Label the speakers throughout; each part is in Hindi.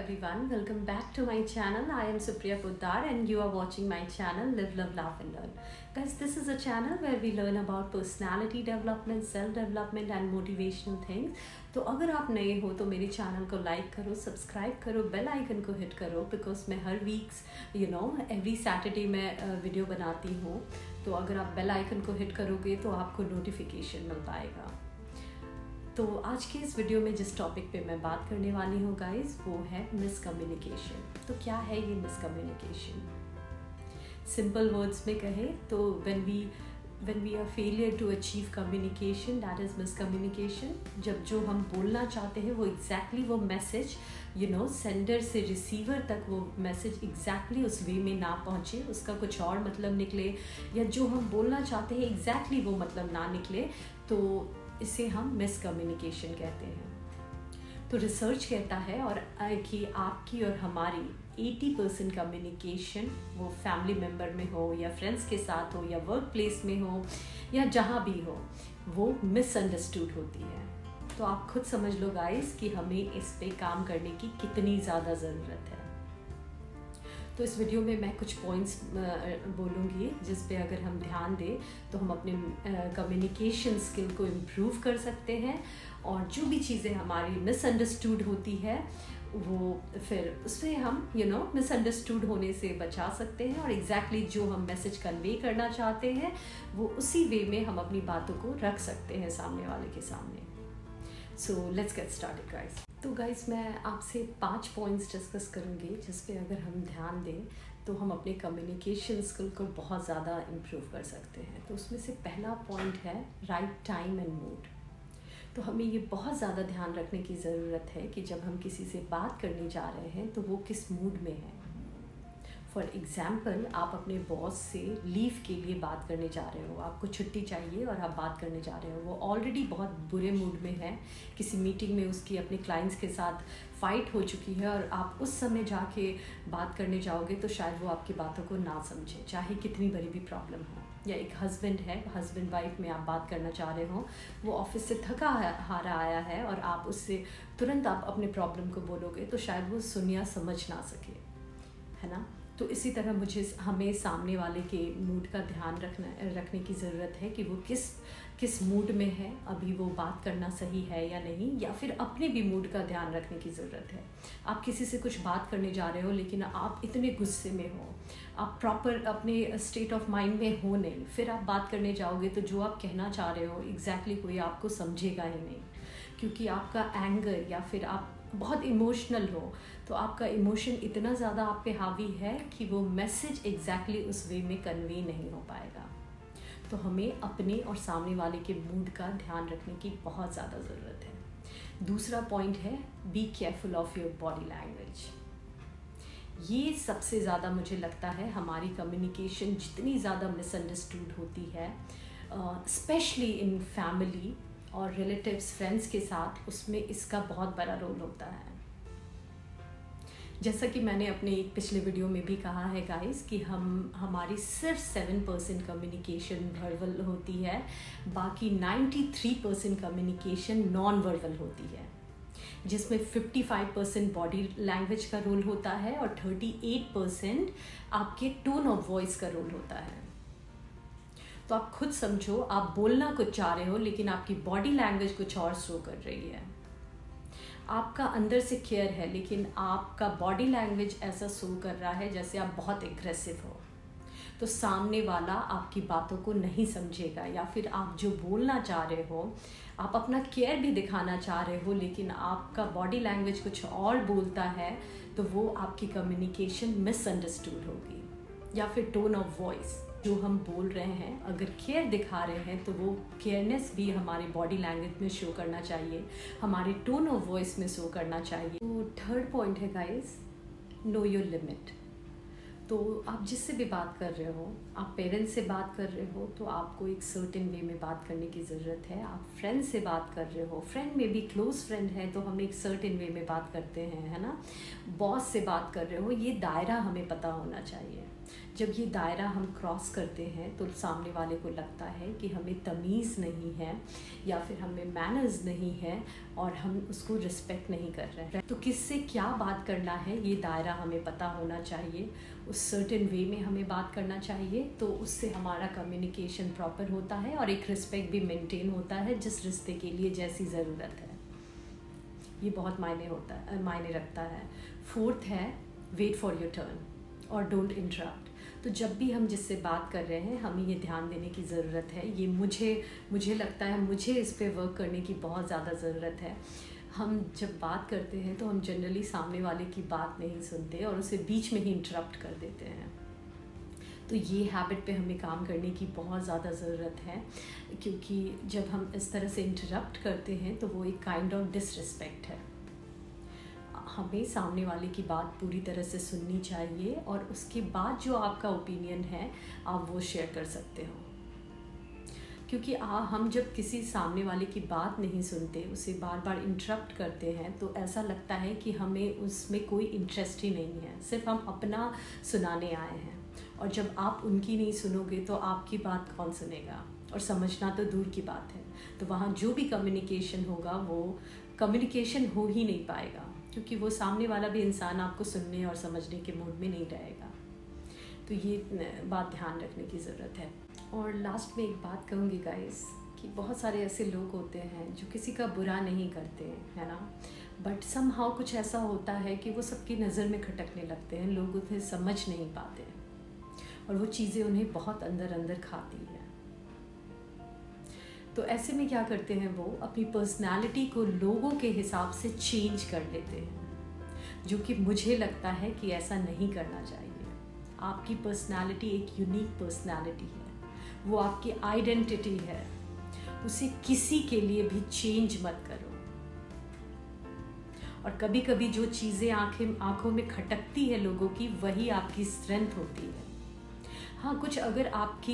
Speaker 1: everyone, welcome back to my channel. I am Supriya Poddar and you are watching my channel Live, Love, Laugh and Learn. Guys, this is a channel where we learn about personality development, self-development and motivational things. तो अगर आप नए हो तो मेरे चैनल को लाइक करो, सब्सक्राइब करो, बेल आइकन को हिट करो बिकॉज मैं हर वीक्स एवरी सैटरडे मैं वीडियो बनाती हूँ. तो अगर आप बेल आइकन को हिट करोगे तो आपको नोटिफिकेशन मिल पाएगा. तो आज के इस वीडियो में जिस टॉपिक पे मैं बात करने वाली हूँ गाइस वो है मिसकम्युनिकेशन. तो क्या है ये मिसकम्युनिकेशन? सिंपल वर्ड्स में कहे तो when we are failure to achieve communication, that is miscommunication. जब जो हम बोलना चाहते हैं वो exactly वो मैसेज सेंडर से रिसीवर तक वो मैसेज exactly उस वे में ना पहुँचे, उसका कुछ और मतलब निकले, या जो हम बोलना चाहते हैं exactly वो मतलब ना निकले, तो इसे हम मिसकम्युनिकेशन कहते हैं. तो रिसर्च कहता है और कि आपकी और हमारी 80% कम्युनिकेशन वो फैमिली मेम्बर में हो या फ्रेंड्स के साथ हो या वर्क प्लेस में हो या जहाँ भी हो, वो मिसअंडरस्टूड होती है. तो आप खुद समझ लो गाइस कि हमें इस पे काम करने की कितनी ज़्यादा ज़रूरत है. तो इस वीडियो में मैं कुछ पॉइंट्स बोलूँगी जिस पे अगर हम ध्यान दें तो हम अपने कम्युनिकेशन स्किल को इम्प्रूव कर सकते हैं और जो भी चीज़ें हमारी मिसअंडरस्टूड होती है वो फिर उससे हम मिसअंडरस्टूड होने से बचा सकते हैं और एग्जैक्टली जो हम मैसेज कन्वे करना चाहते हैं वो उसी वे में हम अपनी बातों को रख सकते हैं सामने वाले के सामने. So let's get started guys. तो गाइस मैं आपसे 5 पॉइंट्स डिस्कस करूँगी जिस पे अगर हम ध्यान दें तो हम अपने कम्युनिकेशन स्किल को बहुत ज़्यादा इम्प्रूव कर सकते हैं. तो उसमें से पहला पॉइंट है राइट टाइम एंड मूड. तो हमें ये बहुत ज़्यादा ध्यान रखने की ज़रूरत है कि जब हम किसी से बात करने जा रहे हैं तो वो किस मूड में है. फॉर एग्ज़ाम्पल, आप अपने बॉस से लीव के लिए बात करने जा रहे हो, आपको छुट्टी चाहिए और आप बात करने जा रहे हो, वो ऑलरेडी बहुत बुरे मूड में है, किसी मीटिंग में उसकी अपने क्लाइंट्स के साथ फ़ाइट हो चुकी है और आप उस समय जाके बात करने जाओगे तो शायद वो आपकी बातों को ना समझे, चाहे कितनी बड़ी भी प्रॉब्लम हो. या एक हस्बैंड है, हस्बैंड वाइफ में आप बात करना चाह रहे हो, वो ऑफिस से थका हारा आया है और आप उससे तुरंत आप अपने प्रॉब्लम को बोलोगे तो शायद वो सुन या समझ ना सके, है ना. तो इसी तरह हमें सामने वाले के मूड का ध्यान रखने की ज़रूरत है कि वो किस मूड में है, अभी वो बात करना सही है या नहीं, या फिर अपने भी मूड का ध्यान रखने की ज़रूरत है. आप किसी से कुछ बात करने जा रहे हो लेकिन आप इतने गुस्से में हो, आप प्रॉपर अपने स्टेट ऑफ माइंड में हो नहीं, फिर आप बात करने जाओगे तो जो आप कहना चाह रहे हो एग्जैक्टली कोई आपको समझेगा ही नहीं, क्योंकि आपका एंगर या फिर आप बहुत इमोशनल हो तो आपका इमोशन इतना ज़्यादा आप पे हावी है कि वो मैसेज एग्जैक्टली उस वे में कन्वे नहीं हो पाएगा. तो हमें अपने और सामने वाले के मूड का ध्यान रखने की बहुत ज़्यादा ज़रूरत है. दूसरा पॉइंट है be careful of your body language. ये सबसे ज़्यादा मुझे लगता है हमारी कम्युनिकेशन जितनी ज़्यादा मिसअंडरस्टूड होती है, स्पेशली इन फैमिली और रिलेटिव्स फ्रेंड्स के साथ, उसमें इसका बहुत बड़ा रोल होता है. जैसा कि मैंने अपने एक पिछले वीडियो में भी कहा है गाइस कि हमारी सिर्फ 7% कम्युनिकेशन वर्बल होती है, बाकी 93% कम्युनिकेशन नॉन वर्बल होती है, जिसमें 55% बॉडी लैंग्वेज का रोल होता है और 38% आपके टोन ऑफ वॉइस का रोल होता है. तो आप खुद समझो, आप बोलना कुछ चाह रहे हो लेकिन आपकी बॉडी लैंग्वेज कुछ और शो कर रही है. आपका अंदर से केयर है लेकिन आपका बॉडी लैंग्वेज ऐसा शो कर रहा है जैसे आप बहुत एग्रेसिव हो. तो सामने वाला आपकी बातों को नहीं समझेगा, या फिर आप जो बोलना चाह रहे हो, आप अपना केयर भी दिखाना चाह रहे हो लेकिन आपका बॉडी लैंग्वेज कुछ और बोलता है, तो वो आपकी कम्युनिकेशन मिसअंडरस्टूड होगी. या फिर टोन ऑफ वॉइस, जो हम बोल रहे हैं अगर केयर दिखा रहे हैं तो वो केयरनेस भी हमारी बॉडी लैंग्वेज में शो करना चाहिए, हमारे टोन ऑफ वॉइस में शो करना चाहिए. तो थर्ड पॉइंट है गाइस, नो योर लिमिट. तो आप जिससे भी बात कर रहे हो, आप पेरेंट्स से बात कर रहे हो तो आपको एक सर्टेन वे में बात करने की ज़रूरत है. आप फ्रेंड से बात कर रहे हो, फ्रेंड में भी क्लोज फ्रेंड है तो हम एक सर्टेन वे में बात करते हैं, है ना. बॉस से बात कर रहे हो, ये दायरा हमें पता होना चाहिए. जब ये दायरा हम क्रॉस करते हैं तो सामने वाले को लगता है कि हमें तमीज़ नहीं है या फिर हमें मैनर्स नहीं है और हम उसको रिस्पेक्ट नहीं कर रहे हैं। तो किससे क्या बात करना है ये दायरा हमें पता होना चाहिए, उस सर्टेन वे में हमें बात करना चाहिए, तो उससे हमारा कम्युनिकेशन प्रॉपर होता है और एक रिस्पेक्ट भी मेंटेन होता है जिस रिश्ते के लिए जैसी ज़रूरत है। ये बहुत मायने रखता है। फोर्थ है वेट फॉर योर टर्न और डोंट इंटरप्ट। तो जब भी हम जिससे बात कर रहे हैं हमें ये ध्यान देने की ज़रूरत है, ये मुझे लगता है मुझे इस पे वर्क करने की बहुत ज़्यादा ज़रूरत है। हम जब बात करते हैं तो हम जनरली सामने वाले की बात नहीं सुनते और उसे बीच में ही इंटरप्ट कर देते हैं। तो ये हैबिट पे हमें काम करने की बहुत ज़्यादा ज़रूरत है, क्योंकि जब हम इस तरह से इंटरप्ट करते हैं तो वो एक काइंड ऑफ डिसरिस्पेक्ट है। हमें सामने वाले की बात पूरी तरह से सुननी चाहिए और उसके बाद जो आपका ओपिनियन है आप वो शेयर कर सकते हो, क्योंकि हम जब किसी सामने वाले की बात नहीं सुनते, उसे बार बार इंटरप्ट करते हैं, तो ऐसा लगता है कि हमें उसमें कोई इंटरेस्ट ही नहीं है, सिर्फ हम अपना सुनाने आए हैं। और जब आप उनकी नहीं सुनोगे तो आपकी बात कौन सुनेगा, और समझना तो दूर की बात है। तो वहाँ जो भी कम्युनिकेशन होगा वो कम्युनिकेशन हो ही नहीं पाएगा, क्योंकि वो सामने वाला भी इंसान आपको सुनने और समझने के मूड में नहीं रहेगा। तो ये बात ध्यान रखने की ज़रूरत है। और लास्ट में एक बात कहूँगी गाइस, कि बहुत सारे ऐसे लोग होते हैं जो किसी का बुरा नहीं करते, है ना, बट समहाउ कुछ ऐसा होता है कि वो सबकी नज़र में खटकने लगते हैं, लोग उन्हें समझ नहीं पाते और वो चीज़ें उन्हें बहुत अंदर अंदर खाती है। तो ऐसे में क्या करते हैं, वो अपनी पर्सनालिटी को लोगों के हिसाब से चेंज कर लेते हैं, जो कि मुझे लगता है कि ऐसा नहीं करना चाहिए। आपकी पर्सनालिटी एक यूनिक पर्सनालिटी है, वो आपकी आइडेंटिटी है, उसे किसी के लिए भी चेंज मत करो। और कभी कभी जो चीज़ें आंखों में खटकती है लोगों की, वही आपकी स्ट्रेंथ होती है। हाँ, कुछ अगर आपकी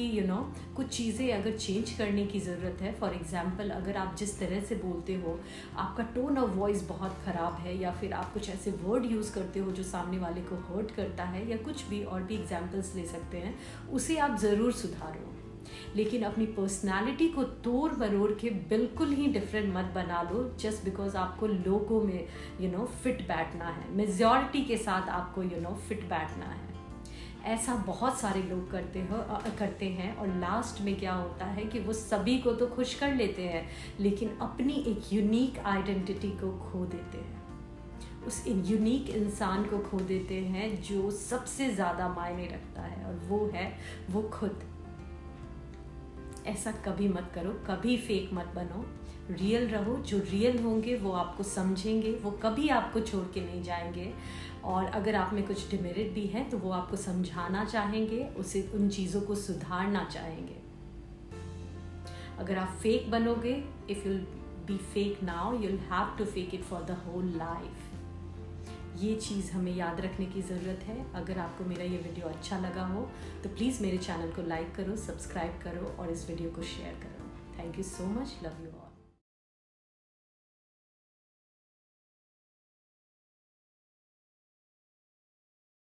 Speaker 1: कुछ चीज़ें अगर चेंज करने की ज़रूरत है, फॉर एग्ज़ाम्पल अगर आप जिस तरह से बोलते हो, आपका टोन ऑफ वॉइस बहुत ख़राब है, या फिर आप कुछ ऐसे वर्ड यूज़ करते हो जो सामने वाले को हर्ट करता है, या कुछ भी और भी एग्जाम्पल्स ले सकते हैं, उसे आप ज़रूर सुधारो। लेकिन अपनी पर्सनालिटी को तोड़ मरोड़ के बिल्कुल ही डिफरेंट मत बना लो, जस्ट बिकॉज आपको लोगों में फिट बैठना है, मेजॉरिटी के साथ आपको फिट बैठना है। ऐसा बहुत सारे लोग करते हैं और लास्ट में क्या होता है कि वो सभी को तो खुश कर लेते हैं, लेकिन अपनी एक यूनिक आइडेंटिटी को खो देते हैं, उस यूनिक इंसान को खो देते हैं जो सबसे ज़्यादा मायने रखता है, और वो है वो खुद। ऐसा कभी मत करो, कभी फेक मत बनो, रियल रहो। जो रियल होंगे वो आपको समझेंगे, वो कभी आपको छोड़ के नहीं जाएंगे, और अगर आप में कुछ डिमेरिट भी है तो वो आपको समझाना चाहेंगे, उसे उन चीज़ों को सुधारना चाहेंगे। अगर आप फेक बनोगे, if you'll be fake now, you'll have to fake it for the whole life. ये चीज़ हमें याद रखने की ज़रूरत है। अगर आपको मेरा ये वीडियो अच्छा लगा हो तो प्लीज़ मेरे चैनल को लाइक करो, सब्सक्राइब करो और इस वीडियो को शेयर करो। Thank you so much, love you all.